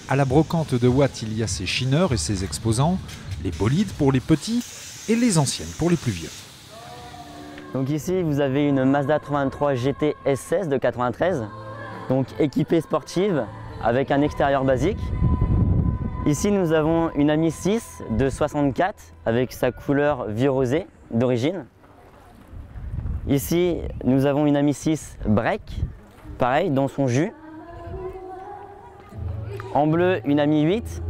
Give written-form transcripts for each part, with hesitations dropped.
À la brocante de Watt, il y a ses chineurs et ses exposants, les bolides pour les petits et les anciennes pour les plus vieux. Donc ici, vous avez une Mazda 323 GT S16 de 93, donc équipée sportive avec un extérieur basique. Ici, nous avons une Ami 6 de 64 avec sa couleur vieux rosé d'origine. Ici, nous avons une Ami 6 Break, pareil, dans son jus. En bleu, une Ami 8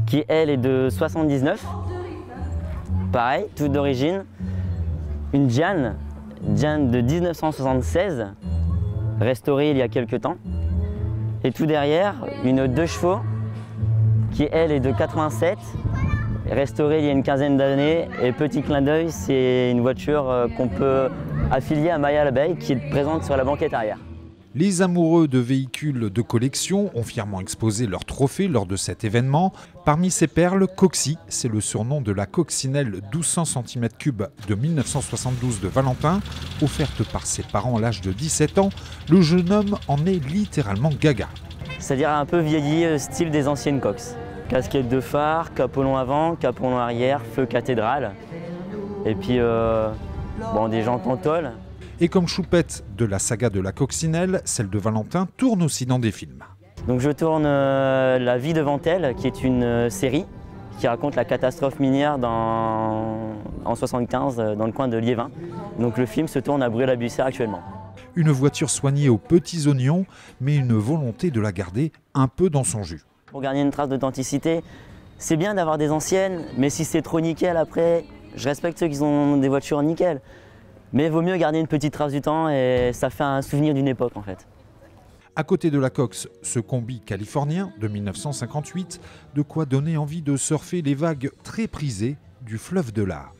qui, elle, est de 79. Pareil, toute d'origine. Une Diane de 1976, restaurée il y a quelques temps. Et tout derrière, une 2 chevaux qui, elle, est de 87, restaurée il y a une quinzaine d'années. Et petit clin d'œil, c'est une voiture qu'on peut affilier à Maya l'abeille qui est présente sur la banquette arrière. Les amoureux de véhicules de collection ont fièrement exposé leurs trophées lors de cet événement. Parmi ces perles, Coxy, c'est le surnom de la coccinelle 1200 cm3 de 1972 de Valentin, offerte par ses parents à l'âge de 17 ans. Le jeune homme en est littéralement gaga. C'est-à-dire un peu vieilli, style des anciennes Cox. Casquette de phare, capot long avant, capot long arrière, feu cathédrale. Et puis des jantes en tôle. Et comme choupette de la saga de la coccinelle, celle de Valentin tourne aussi dans des films. Donc je tourne La vie devant elle, qui est une série qui raconte la catastrophe minière en 1975 dans le coin de Liévin. Donc le film se tourne à Brûle-à-Bussière actuellement. Une voiture soignée aux petits oignons, mais une volonté de la garder un peu dans son jus. Pour garder une trace d'authenticité, c'est bien d'avoir des anciennes, mais si c'est trop nickel après, je respecte ceux qui ont des voitures nickel. Mais il vaut mieux garder une petite trace du temps et ça fait un souvenir d'une époque en fait. À côté de la Cox, ce combi californien de 1958, de quoi donner envie de surfer les vagues très prisées du fleuve de l'Ar.